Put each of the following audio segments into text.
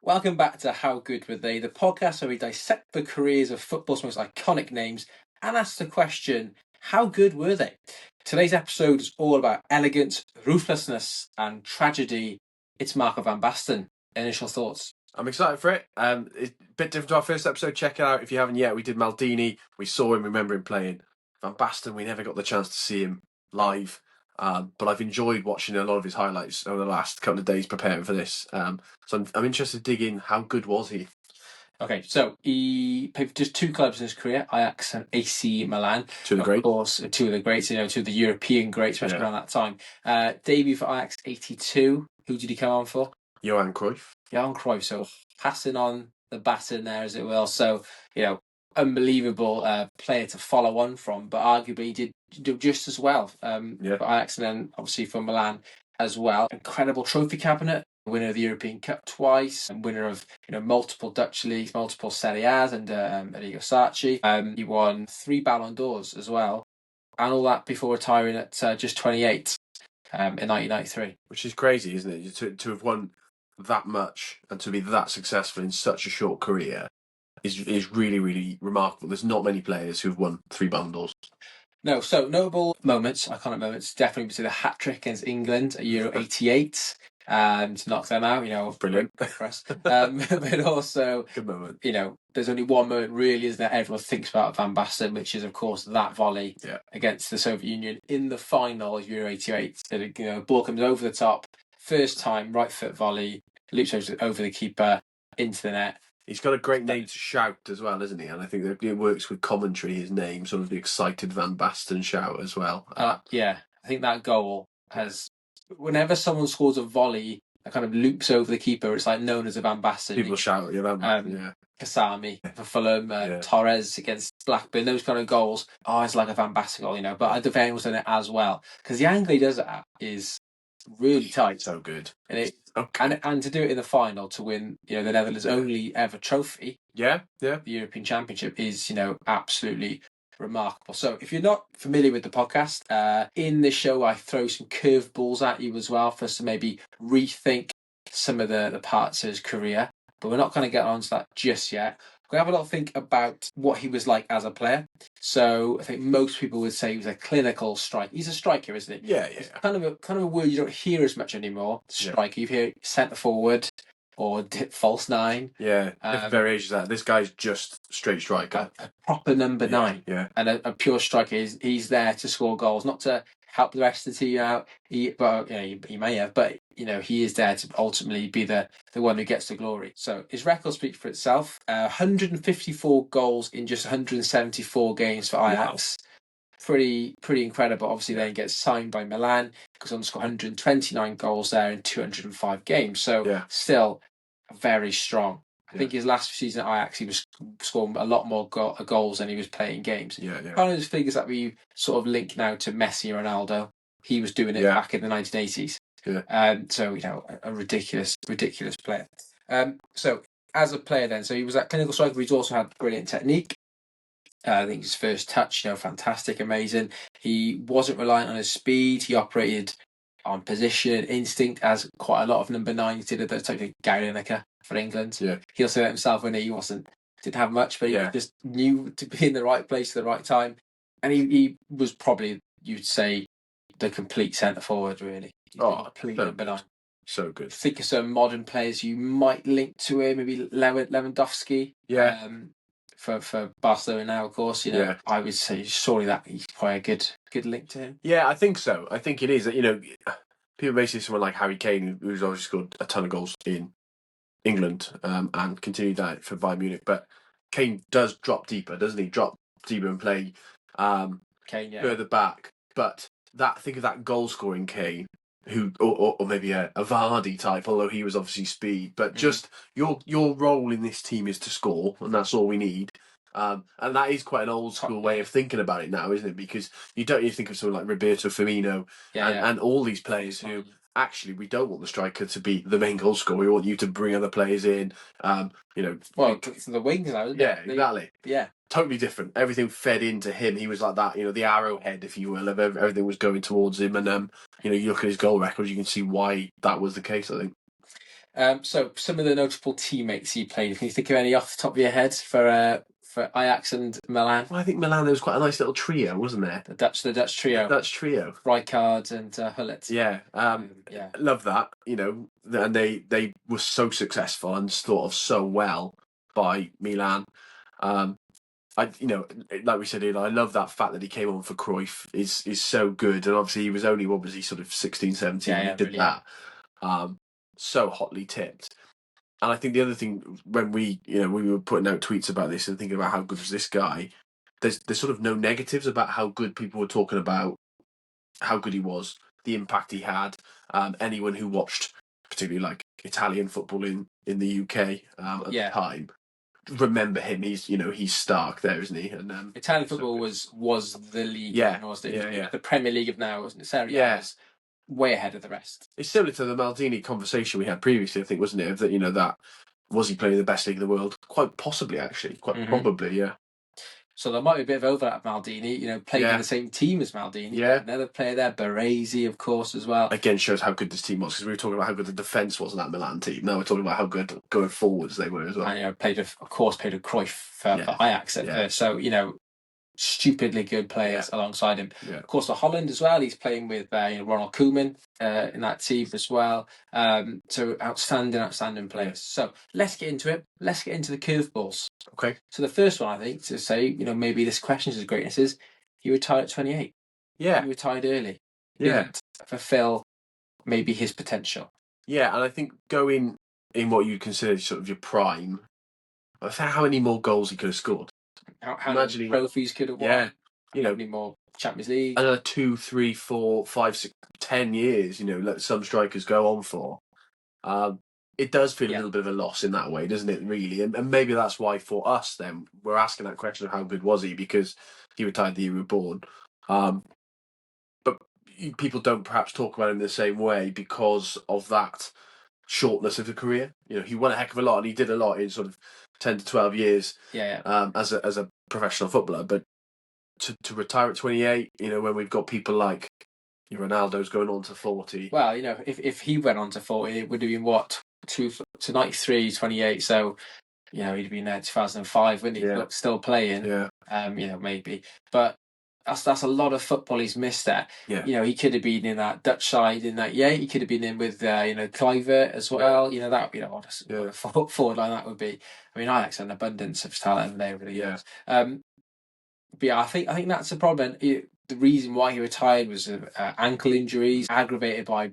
Welcome back to How Good Were They, the podcast where we dissect the careers of football's most iconic names and ask the question, how good were they? Today's episode is all about elegance, ruthlessness and tragedy. It's Marco van Basten. Initial thoughts? I'm excited for it. It's a bit different to our first episode. Check it out if you haven't yet. We did Maldini. We saw him, remember him playing. Van Basten, we never got the chance to see him live. But I've enjoyed watching a lot of his highlights over the last couple of days preparing for this. So I'm interested to dig in. How good was he? Okay, so he played for just two clubs in his career, Ajax and AC Milan. Two of the greats. Of course, two of the greats, two of the European greats, especially around that time. Debut for Ajax 82. Who did he come on for? Johan Cruyff. Johan Cruyff, so passing on the baton there, as it will. So, unbelievable player to follow on from, but arguably he did do just as well for Ajax and then obviously for Milan as well. Incredible trophy cabinet, winner of the European Cup twice, and winner of multiple Dutch leagues, multiple Serie A's and Sacchi. He won 3 Ballon d'Ors as well, and all that before retiring at just 28 in 1993. Which is crazy, isn't it? To have won that much and to be that successful in such a short career is really, really remarkable. There's not many players who've won 3 Ballon d'Ors. No, so notable moments, iconic moments, definitely the hat-trick against England at Euro 88. To knock them out, Brilliant for us. But also, good moment. There's only one moment really, isn't there? Everyone thinks about Van Basten, which is of course that volley against the Soviet Union in the final of Euro 88. Ball comes over the top, first time, right foot volley, loops over the keeper into the net. He's got a great name to shout as well, isn't he? And I think that it works with commentary, his name, sort of the excited Van Basten shout as well. I think that goal has, whenever someone scores a volley that kind of loops over the keeper, it's like known as a Van Basten. People shout, Kasami for Fulham, Torres against Blackburn, those kind of goals. It's like a Van Basten goal, but I think was done it as well. Because the angle he does it at is really tight. So good. And to do it in the final to win, the Netherlands' only ever trophy, the European Championship, is, absolutely remarkable. So if you're not familiar with the podcast, in this show I throw some curveballs at you as well for us to maybe rethink some of the parts of his career. But we're not going to get onto that just yet. We're going to have a lot of think about what he was like as a player. So I think most people would say he was a clinical striker. He's a striker, isn't he? Yeah. It's kind of a word you don't hear as much anymore. Striker, you hear centre forward or false 9. Yeah, different variations of that. This guy's just straight striker. A proper number 9. Yeah. And a pure striker. He's there to score goals, not to help the rest of the team out. He may have, but he is there to ultimately be the one who gets the glory. So his record speaks for itself. 154 goals in just 174 games for Ajax. Wow. Pretty incredible. Obviously, then he gets signed by Milan, goes on to score 129 goals there in 205 games. So still very strong. I think his last season at Ajax, he was scoring a lot more goals than he was playing games. Kind of those figures that we sort of link now to Messi and Ronaldo. He was doing it back in the 1980s. So, a ridiculous player. So, as a player then, so he was that clinical striker, but he's also had brilliant technique. I think his first touch, fantastic, amazing. He wasn't reliant on his speed. He operated on position, instinct, as quite a lot of number 9s did at the time, like Gary Lineker for England. He'll say that himself when he didn't have much, but he just knew to be in the right place at the right time. And he was probably, you'd say, the complete centre forward, really. Complete number 9. So good. Think of some modern players you might link to him, maybe Lewandowski. For Barcelona now, of course, I would say surely that he's quite a good link to him. Yeah, I think so. I think it is. People basically someone like Harry Kane, who's obviously scored a ton of goals in England and continued that for Bayern Munich. But Kane does drop deeper, doesn't he? Drop deeper and play further back. But think of that goal scoring Kane, who or maybe a Vardy type, although he was obviously speed. But just your role in this team is to score, and that's all we need. And that is quite an old school way of thinking about it now, isn't it? Because you don't need to think of someone like Roberto Firmino and all these players who actually we don't want the striker to be the main goal scorer. We want you to bring other players in. Well, the wings now, isn't it? Exactly. Totally different. Everything fed into him. He was like that, the arrowhead, if you will, of everything was going towards him. And you look at his goal record, you can see why that was the case, I think. So some of the notable teammates he played. Can you think of any off the top of your head for Ajax and Milan? Well, I think Milan, there was quite a nice little trio, wasn't there? The Dutch trio, The Dutch trio. Rijkaard and Gullit. Yeah, Yeah. love that. And they were so successful and thought of so well by Milan. Like we said earlier, I love that fact that he came on for Cruyff is so good, and obviously he was only, what was he, sort of 16, 17 when he did really, that. So hotly tipped. And I think the other thing, when we were putting out tweets about this and thinking about how good was this guy, there's sort of no negatives about how good people were talking about how good he was, the impact he had. Anyone who watched particularly like Italian football in the UK at the time remember him. He's stark there, isn't he? And Italian football was the league. Yeah, wasn't it? yeah. The Premier League of now, wasn't it? Serie A was way ahead of the rest. It's similar to the Maldini conversation we had previously, I think, wasn't it? That that was he playing in the best league in the world? Quite possibly, actually, probably, yeah. So there might be a bit of overlap. Maldini, playing in the same team as Maldini. Yeah. Another player there, Baresi, of course, as well. Again, shows how good this team was, because we were talking about how good the defence was in that Milan team. Now we're talking about how good going forwards they were as well. And played with Cruyff for Ajax at first. So stupidly good players alongside him. Yeah. Of course, for Holland as well, he's playing with Ronald Koeman in that team as well. So outstanding players. So let's get into it. Let's get into the curveballs. Okay. So the first one, I think, to say, maybe this questions his greatness is he retired at 28. Yeah. He retired early. Yeah. Didn't fulfill maybe his potential. Yeah, and I think going in what you'd consider sort of your prime, I think how many more goals he could have scored. How many trophies could have won? Yeah. How many more Champions League? Another 2, 3, 4, 5, 6, 10 years, let some strikers go on for. It does feel a little bit of a loss in that way, doesn't it, really? And maybe that's why for us, then, we're asking that question of how good was he, because he retired the year we were born. But people don't perhaps talk about him in the same way because of that shortness of the career. He won a heck of a lot, and he did a lot in sort of 10 to 12 years as a professional footballer. But to retire at 28, when we've got people like Ronaldo's going on to 40. Well, if he went on to 40, it would have been what? To 93, 28. So, he'd have been there 2005, wouldn't he? Yeah. Still playing. Yeah. Maybe. But that's a lot of football he's missed there. Yeah. He could have been in that Dutch side in that. Yeah, he could have been in with Kluivert as well. What a forward line that would be. I mean, Ajax had an abundance of talent there over the years. But yeah, I think that's the problem. The reason why he retired was ankle injuries aggravated by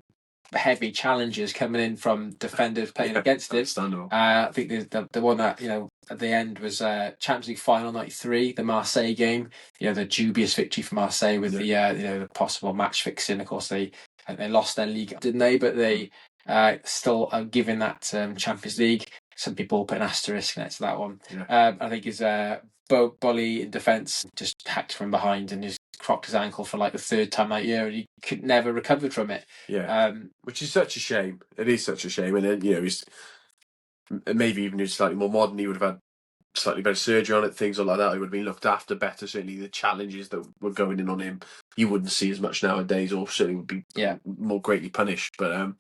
heavy challenges coming in from defenders playing against him. I think the one that at the end was Champions League final '93, the Marseille game. The dubious victory for Marseille with the possible match fixing. Of course, they lost their league, didn't they? But they still are given that Champions League. Some people put an asterisk next to that one. I think his volley in defence just hacked from behind and just crocked his ankle for like the third time that year, and he could never recovered from it. Which is such a shame. It is such a shame, and then he's maybe even he's slightly more modern. He would have had slightly better surgery on it, things like that. He would have been looked after better. Certainly, the challenges that were going in on him, you wouldn't see as much nowadays, or certainly would be more greatly punished. But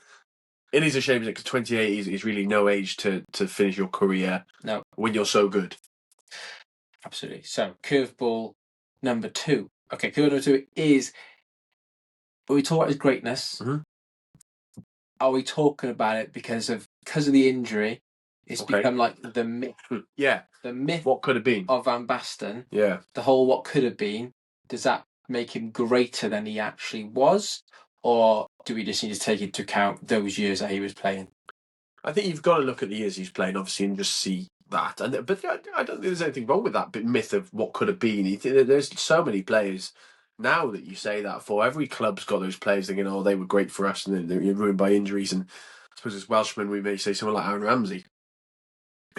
it is a shame because 28 is really no age to finish your career. No, when you're so good. Absolutely. So curveball number 2. Okay, curveball number 2 is, when we talk about his greatness, are we talking about it because of the injury? It's become like the myth. The myth. What could have been of Van Basten. Yeah. The whole what could have been. Does that make him greater than he actually was, or do we just need to take into account those years that he was playing? I think you've got to look at the years he's playing, obviously, and just see that. But I don't think there's anything wrong with that myth of what could have been. There's so many players now that you say that for. Every club's got those players thinking, oh, they were great for us, and they're ruined by injuries. And I suppose as Welshmen, we may say someone like Aaron Ramsey,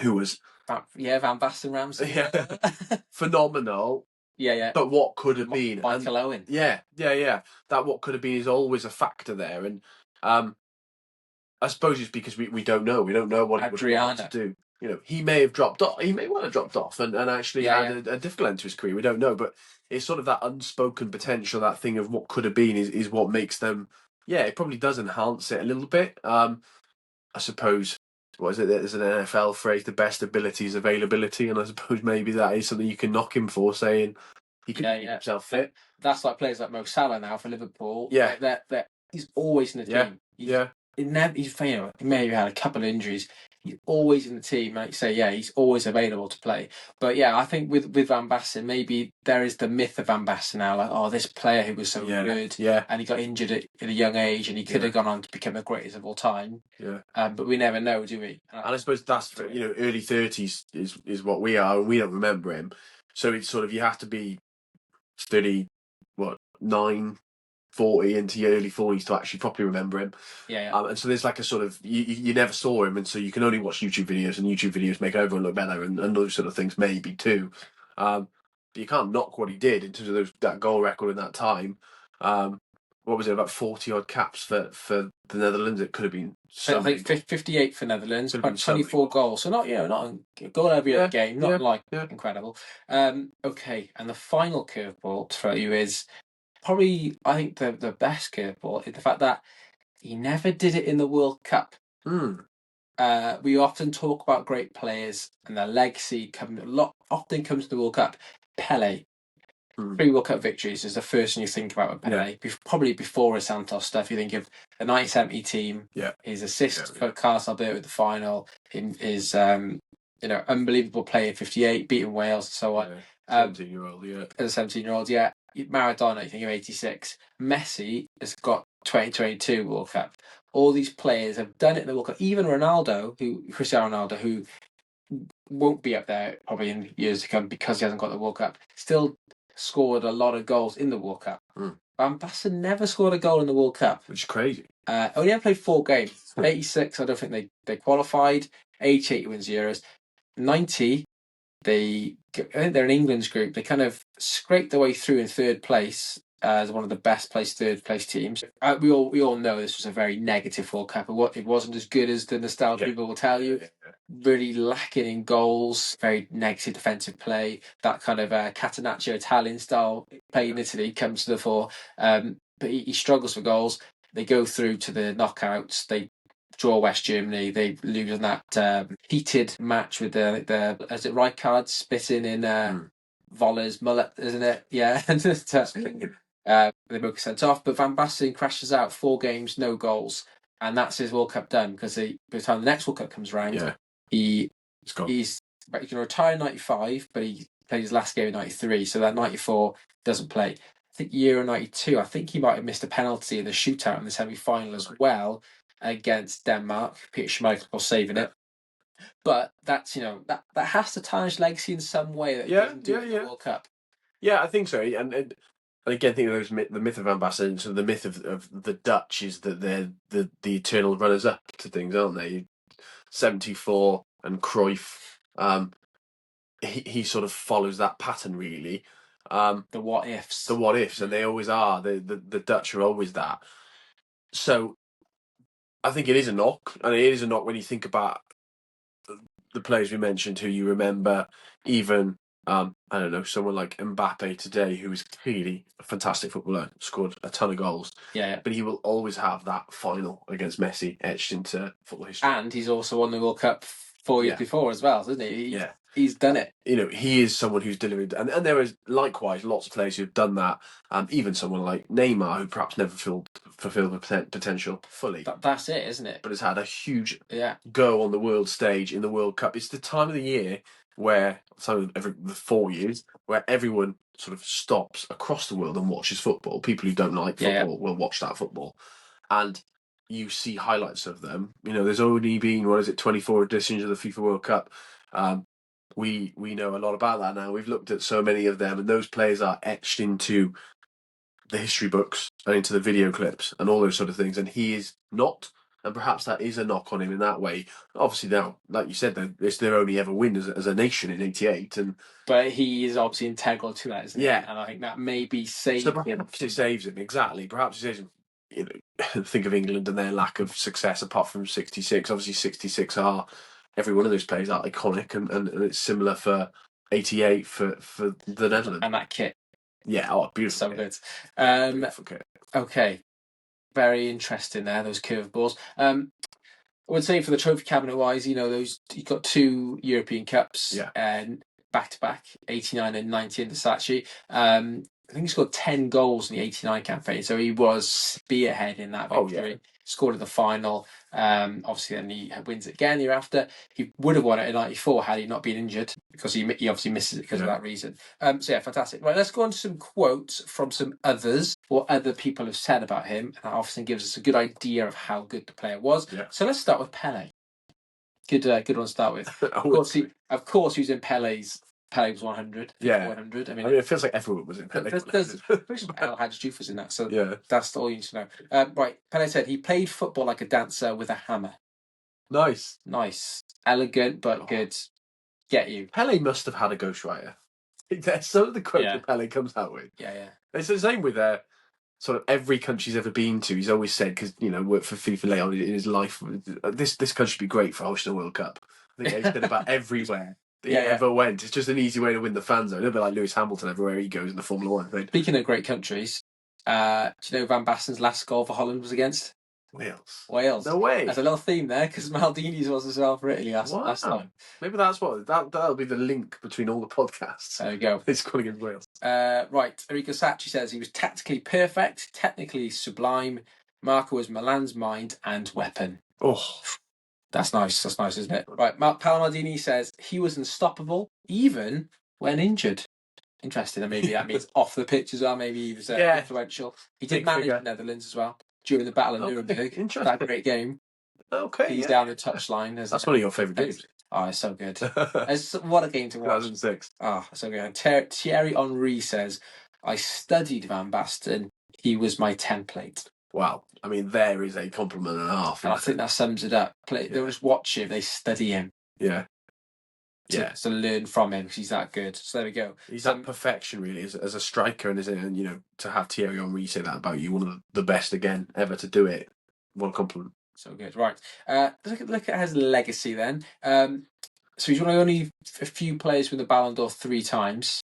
who was Van Basten Ramsey, phenomenal. But what could have been? Michael Owen. That what could have been is always a factor there, and I suppose it's because we don't know. We don't know what he would want to do. He may have dropped off. He may well have dropped off and actually had a difficult end to his career. We don't know, but it's sort of that unspoken potential, that thing of what could have been, is what makes them. Yeah, it probably does enhance it a little bit. I suppose, what is it? There's an NFL phrase: "The best ability is availability," and I suppose maybe that is something you can knock him for, saying he can keep himself fit. That's like players like Mo Salah now for Liverpool. Yeah. He's always in the team. He may have had a couple of injuries. He's always in the team. Like you say, he's always available to play. But yeah, I think with Van Basten, maybe there is the myth of Van Basten now. Like, oh, this player who was so good, and he got injured at a young age, and he could have gone on to become the greatest of all time. Yeah. But we never know, do we? And I suppose that's early 30s is what we are, and we don't remember him. So it's sort of, you have to be 9, 40 into your early 40s to actually properly remember him. And so there's like a sort of, you never saw him, and so you can only watch YouTube videos, and YouTube videos make everyone look better, and those sort of things maybe too. But you can't knock what he did in terms of that goal record in that time. What was it, about 40 odd caps for the Netherlands? It could have been I think 58 for Netherlands, but 24 goals. So not a goal every other game, not incredible. Okay, and the final curveball to throw you is probably, I think, the best curveball is the fact that he never did it in the World Cup. We often talk about great players and their legacy often comes to the World Cup. Pele. 3 World Cup victories is the first thing you think about with Pele. Probably before his Santos stuff, you think of the 1970 team, his assist for Carlos Alberto at the final, his unbelievable play in 58, beating Wales and so on. 17-year-old, As a 17-year-old, Maradona, you think of 86. Messi has got 2022 World Cup. All these players have done it in the World Cup. Even Cristiano Ronaldo, who won't be up there probably in years to come because he hasn't got the World Cup, still scored a lot of goals in the World Cup. Van Basten never scored a goal in the World Cup, which is crazy. Only ever played 4 games. 86, I don't think they qualified. 88 wins Euros. 90, I think they're in England's group. They kind of scraped their way through in 3rd place as one of the best placed 3rd place teams. We all know this was a very negative World Cup. It wasn't as good as the nostalgia people will tell you. Really lacking in goals, very negative defensive play. That kind of Catenaccio Italian style play in Italy comes to the fore. But he struggles for goals. They go through to the knockouts. They draw West Germany. They lose in that heated match with the is it Rijkaard spitting in Voller's mullet, isn't it? Yeah. They both sent off, but Van Basten crashes out 4 games, no goals, and that's his World Cup done, because by the time the next World Cup comes around, he's going to retire in 95, but he played his last game in 93, so that 94 doesn't play. I think Euro 92, I think he might have missed a penalty in the shootout in the semi-final as well against Denmark. Peter Schmeichel saving it. But that's, that has to tarnish legacy in some way that he didn't do in the World Cup. Yeah, I think so. And again, I think there's the myth of Van Basten, so the myth of the Dutch is that they're the eternal runners-up to things, aren't they? 74 and Cruyff, he sort of follows that pattern, really. The what ifs. And they always are. The Dutch are always that. So I think it is a knock, and it is a knock when you think about the players we mentioned who you remember, even I don't know, someone like Mbappe today, who is clearly a fantastic footballer, scored a ton of goals. But he will always have that final against Messi etched into football history. And he's also won the World Cup 4 years before as well, isn't he? He's done it. He is someone who's delivered, and there is likewise lots of players who've done that. Even someone like Neymar, who perhaps never fulfilled the potential fully. That's it, isn't it? But has had a huge go on the world stage in the World Cup. It's the time of the year where, every 4 years, where everyone sort of stops across the world and watches football. People who don't like football will watch that football, and you see highlights of them. There's only been 24 editions of the FIFA World Cup. We know a lot about that now. We've looked at so many of them, and those players are etched into the history books and into the video clips and all those sort of things. And he is not, and perhaps that is a knock on him in that way. Obviously, now, like you said, it's their only ever win as a nation in '88, but he is obviously integral to that, isn't he? And I think that maybe saves him. Perhaps it saves him, exactly. Perhaps it saves him. Think of England and their lack of success apart from '66. Obviously, '66 are. Every one of those players are iconic, and it's similar for '88 for the Netherlands. And that kit. Yeah, beautiful. So good. Okay. Very interesting there, those curveballs. I would say for the trophy cabinet wise, you know, those he got 2 European Cups and back to back, 89 and 90 under Sacchi. I think he scored 10 goals in the 89 campaign, so he was spearhead in that victory. Scored in the final. Obviously, then he wins it again year after. He would have won it in 94 had he not been injured, because he obviously misses it because of that reason. So yeah, fantastic. Right, let's go on to some quotes from some others, what other people have said about him. And that often gives us a good idea of how good the player was. So let's start with Pele. Good one to start with. Of course, he was in Pele's 100. 100. I mean, it feels like everyone was in Pele. El Hadji Diouf was in that, so that's all you need to know. Right, Pele said he played football like a dancer with a hammer. Nice, elegant but good. Get you. Pele must have had a ghostwriter. That's some of the quotes that Pele comes out with. Yeah. It's the same with sort of every country he's ever been to. He's always said, because worked for FIFA later on in his life, this country would be great for hosting a World Cup. I think he's said about everywhere that he ever went. It's just an easy way to win the fans. A little bit like Lewis Hamilton everywhere he goes in the Formula 1 thing. Speaking of great countries, do you know Van Basten's last goal for Holland was against? Wales. No way. There's a little theme there, because Maldini's was as well for Italy last time. Maybe that's that'll be the link between all the podcasts. There you go. It's going against Wales. Right. Enrico Sacchi says he was tactically perfect, technically sublime. Marco was Milan's mind and weapon. Oh, that's nice. That's nice, isn't it? Right. Paolo Maldini says he was unstoppable, even when injured. Interesting. And maybe that means off the pitch as well. Maybe he was influential. He did manage the Netherlands as well during the Battle of Nuremberg. Interesting. That great game. Okay. He's down the touchline. That's one of your favourite games. Oh, it's so good. What a game to watch. 2006. Oh, so good. Thierry Henry says, I studied Van Basten. He was my template. Wow. I mean, there is a compliment and a half. And I think that sums it up. They don't just watch him, they study him. Yeah. To learn from him, because he's that good. So there we go. He's that perfection, really, as a striker, and to have Thierry Henry say that about you, one of the best again ever to do it. One compliment. So good. Right. Look at his legacy then. So he's one of only a few players with the Ballon d'Or 3 times.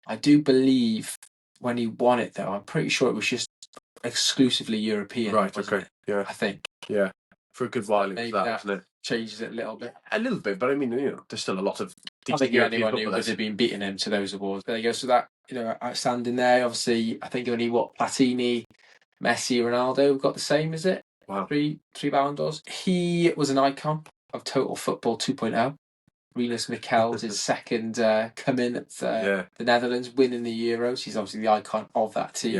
I do believe when he won it, though, I'm pretty sure it was just exclusively European. Right. Okay. Yeah. I think. Yeah. For a good while, it was that, wasn't it? Changes it a little bit. A little bit, but I mean, there's still a lot of. I think anyone who would have been beating him to those awards. There you go. So that outstanding there. Obviously, I think only Platini, Messi, Ronaldo got the same. Is it? Wow. 3 Ballon d'Ors. He was an icon of total football 2.0. Rinus Michels, his second come in at the Netherlands, winning the Euros. He's obviously the icon of that team.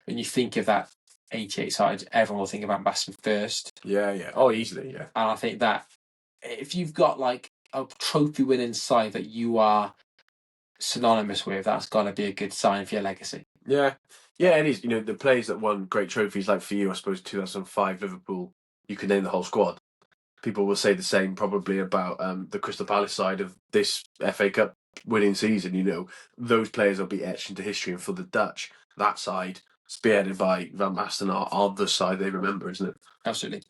When you think of that 88 side, everyone will think of Van Basten first. Oh, easily, yeah. And I think that if you've got like a trophy winning side that you are synonymous with, that's got to be a good sign for your legacy. Yeah, it is. The players that won great trophies, like for you, I suppose 2005 Liverpool, you can name the whole squad. People will say the same probably about the Crystal Palace side of this FA Cup winning season. Those players will be etched into history, and for the Dutch, that side, spearheaded by Van Basten, are the side they remember, isn't it? Absolutely.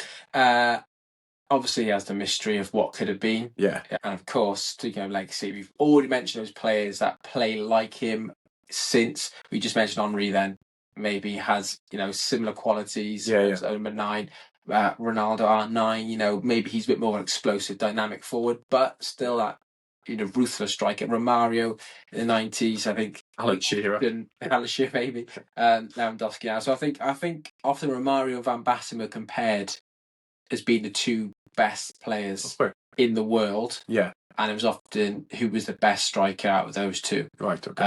Obviously, he has the mystery of what could have been. Yeah. And of course, speaking of legacy, we've already mentioned those players that play like him since. We just mentioned Henry then. Maybe has, similar qualities as number 9. Ronaldo R9, maybe he's a bit more of an explosive, dynamic forward, but still that, ruthless striker. Romario in the 90s, I think. Alan Shearer, maybe. Lewandowski now. So I think often Romario and Van Basten were compared as being the 2 best players in the world. Yeah. And it was often who was the best striker out of those 2. Right, okay.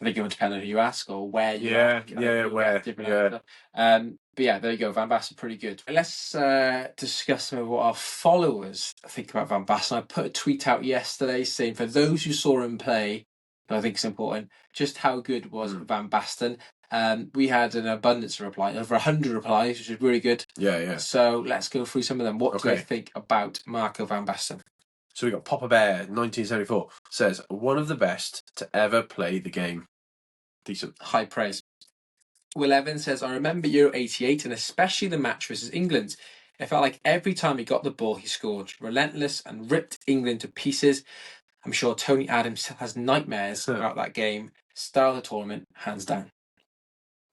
I think it would depend on who you ask or where you ask. Where. But yeah, there you go. Van Basten, pretty good. Let's discuss some of what our followers think about Van Basten. I put a tweet out yesterday saying, for those who saw him play, I think it's important, just how good was Van Basten. We had an abundance of replies, over 100 replies, which is really good. Yeah. So let's go through some of them. What do they think about Marco van Basten? So we got Papa Bear, 1974, says, one of the best to ever play the game. Decent. High praise. Will Evans says, I remember Euro 88 and especially the match versus England. It felt like every time he got the ball, he scored. Relentless and ripped England to pieces. I'm sure Tony Adams still has nightmares about that game. Style of the tournament, hands down.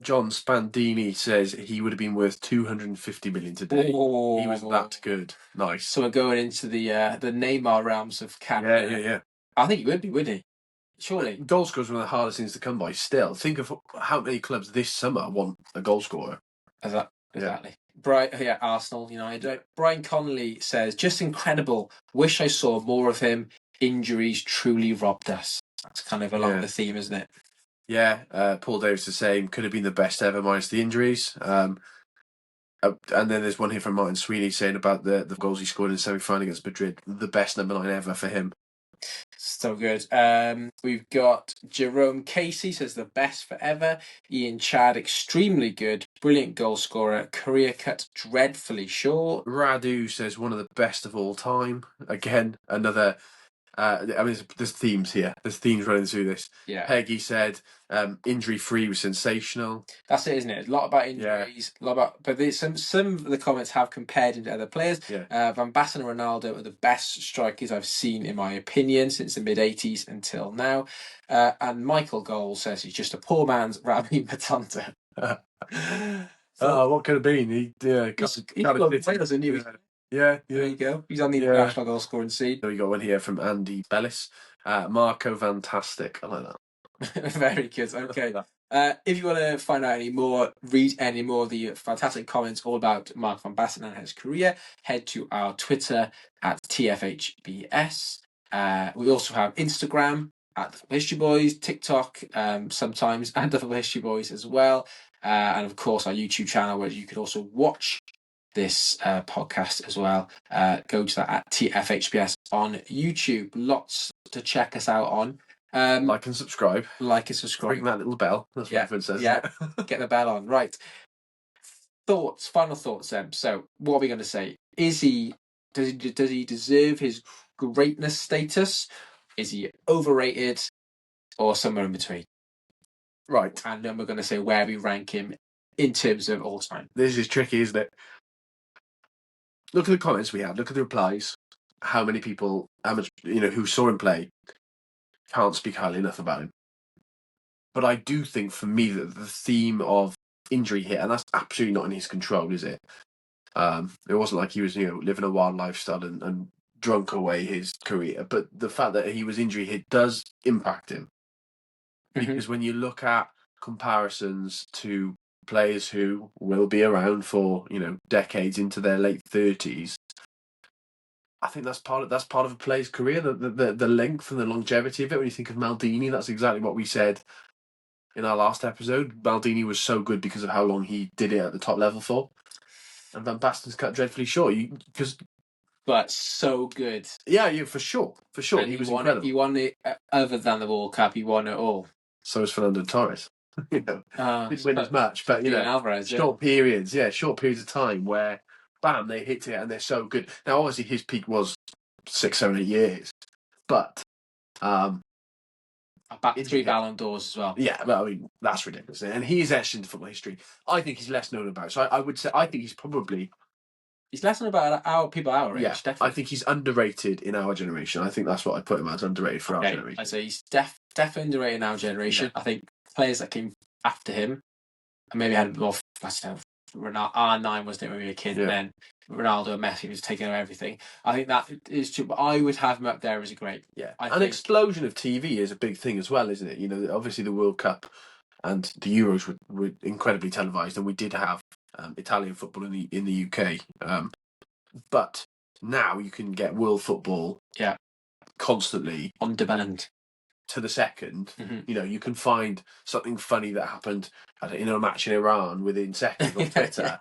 John Spandini says he would have been worth 250 million today. Oh. He was that good. Nice. So we're going into the Neymar realms of cap. Yeah. I think he would be, wouldn't he? Surely. Goal scorers are one of the hardest things to come by still. Think of how many clubs this summer want a goal scorer. Exactly. Arsenal, United. Brian Connolly says, just incredible. Wish I saw more of him. Injuries truly robbed us. That's kind of along the theme, isn't it? Yeah, Paul Davis the same. Could have been the best ever minus the injuries. And then there's one here from Martin Sweeney saying about the goals he scored in the semi-final against Madrid. The best number 9 ever for him. So good. We've got Jerome Casey says the best forever. Ian Chad, extremely good. Brilliant goal scorer. Career cut dreadfully short. Radu says one of the best of all time. Again, another... there's themes here. There's themes running through this. Yeah. Peggy said injury-free was sensational. That's it, isn't it? A lot about injuries. A lot about, but some of the comments have compared him to other players. Yeah. Van Basten and Ronaldo are the best strikers I've seen, in my opinion, since the mid-'80s until now. And Michael Goal says he's just a poor man's Rami Matanta. What could have been? He's got Wales, isn't he? Yeah. There you go. He's on the international goal scoring scene. So we got one here from Andy Bellis. Marco Fantastic. I like that. Very good. Okay. If you want to find out any more, read any more of the fantastic comments all about Marco van Basten and his career, head to our Twitter at TFHBS. We also have Instagram at the Football History Boys, TikTok sometimes, and the Football History Boys as well. And of course, our YouTube channel, where you can also watch this podcast as well. Go to that at TFHBS on YouTube. Lots to check us out on. Like and subscribe. Ring that little bell. That's what everyone says. Yeah, get the bell on. Right. Final thoughts then. So what are we going to say? Does he deserve his greatness status? Is he overrated or somewhere in between? Right. And then we're going to say where we rank him in terms of all time. This is tricky, isn't it? Look at the comments we had. Look at the replies. How many people, who saw him play, can't speak highly enough about him. But I do think, for me, that the theme of injury here, and that's absolutely not in his control, is it? It wasn't like he was, living a wild lifestyle and drunk away his career. But the fact that he was injury hit does impact him. Because when you look at comparisons to players who will be around for decades into their late 30s, I think that's part of a player's career, the length and the longevity of it. When you think of Maldini, that's exactly what we said in our last episode. Maldini was so good because of how long he did it at the top level for, and Van Basten's cut dreadfully short. But so good. Yeah, for sure. And he was incredible. He won it, other than the World Cup. He won it all. So was Fernando Torres. Didn't win his match, but Alvarez, short periods of time where, bam, they hit it and they're so good. Now, obviously, his peak was 6, 7, 8 years, but back 3 Ballon d'Ors as well. Yeah, but I mean that's ridiculous, and he's etched into football history. I think he's less known about. So I would say I think he's less known about our age. Yeah, definitely. I think he's underrated in our generation. I think that's what I put him as, underrated for our generation. I'd say he's definitely underrated in our generation. Yeah. I think players that came after him and maybe had more. Ronaldo, R9 wasn't it when we were a kid? Yeah. And then Ronaldo and Messi was taking over everything. I think that is true, but I would have him up there as a great. Yeah, an explosion of TV is a big thing as well, isn't it? Obviously the World Cup and the Euros were incredibly televised, and we did have Italian football in the UK. But now you can get world football constantly on demand. To the second, you can find something funny that happened in a match in Iran within seconds on Twitter.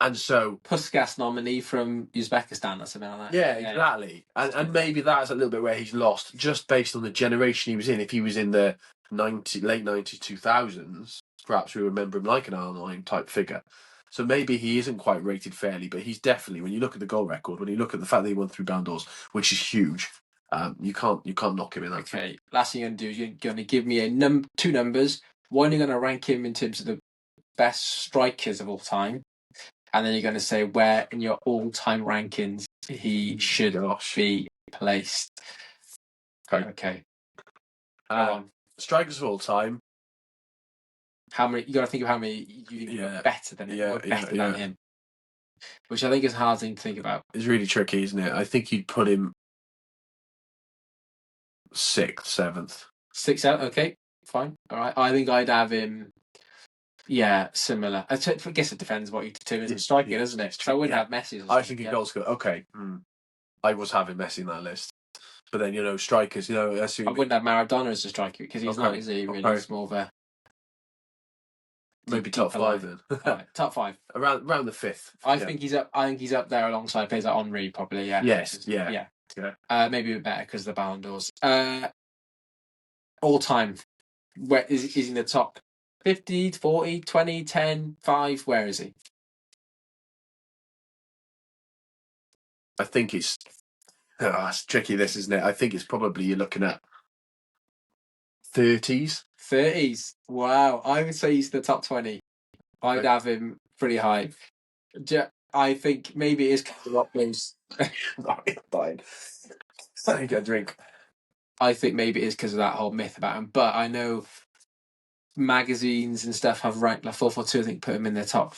And so Puskas nominee from Uzbekistan or something like that. Yeah, exactly. And maybe that's a little bit where he's lost, just based on the generation he was in. If he was in the late 90s, 2000s, perhaps we remember him like an R9 type figure. So maybe he isn't quite rated fairly, but he's definitely, when you look at the goal record, when you look at the fact that he won 3 Ballon d'Ors, which is huge, you can't knock him in that. Okay, last thing you're going to do is you're going to give me 2 numbers. One, you're going to rank him in terms of the best strikers of all time, and then you're going to say where in your all-time rankings he should be placed. Okay. Strikers of all time. How many? You got to think of how many you think were better than him. Were better than him. Which I think is a hard thing to think about. It's really tricky, isn't it? I think you'd put him 6th, 7th. 6th out. Okay, fine. All right. I think I'd have him. Yeah, similar. I guess it depends what you determine as striking, doesn't it? So I wouldn't have Messi. I think a goal scorer. Okay. I was having Messi in that list. But then, strikers, I wouldn't have Maradona as a striker because he's not, is he? Really, it's more of a maybe top 5 then. Right, top 5 around the 5th. I think he's up. I think he's up there alongside players like Henry, probably. Yeah. Yes. Yeah. Maybe a bit better because of the Ballon d'Ors. All time, where is he in the top 50, 40, 20, 10, 5? Where is he? I think it's tricky. This, isn't it? I think it's probably you're looking at 30s. 30s. Wow, I would say he's the top 20. I'd have him pretty high. I think maybe it is kind of what goes. Fine. I get a drink. I think maybe it is because of that whole myth about him. But I know magazines and stuff have ranked like 442. I think put him in their top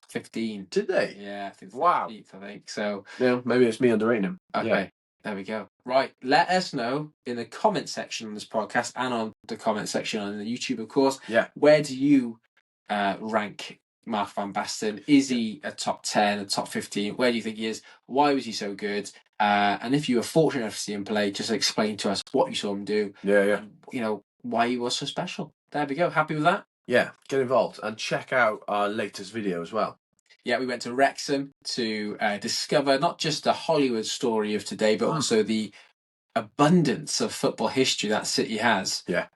15. Did they? Yeah, I think. Wow. 15th, I think so. Yeah, maybe it's me underrating him. Okay. There we go. Right. Let us know in the comment section on this podcast and on the comment section on the YouTube, of course. Yeah. Where do you rank Marco van Basten? Is he a top 10, a top 15? Where do you think he is? Why was he so good? And if you were fortunate enough to see him play, just explain to us what you saw him do. Yeah. And, why he was so special. There we go. Happy with that? Yeah. Get involved and check out our latest video as well. Yeah, we went to Wrexham to discover not just the Hollywood story of today, but also the abundance of football history that city has. Yeah.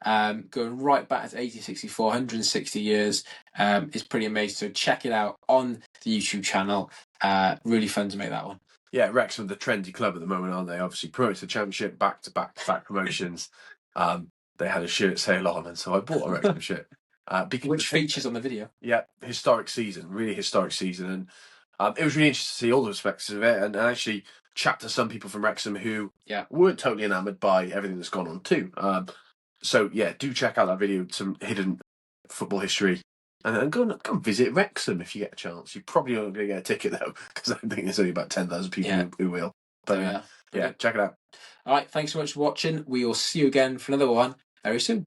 Going right back to 1864, 160 years, is pretty amazing. So check it out on the YouTube channel. Really fun to make that one. Yeah, Wrexham, the trendy club at the moment, aren't they? Obviously promoted the Championship, back promotions. They had a shirt sale on, and so I bought a Wrexham shirt. Which features on the video. Yeah, historic season, really historic season. And it was really interesting to see all the aspects of it and actually chat to some people from Wrexham who weren't totally enamoured by everything that's gone on too. So, do check out that video, some hidden football history. And go and visit Wrexham if you get a chance. You're probably not going to get a ticket, though, because I think there's only about 10,000 people who will. But check it out. All right, thanks so much for watching. We will see you again for another one very soon.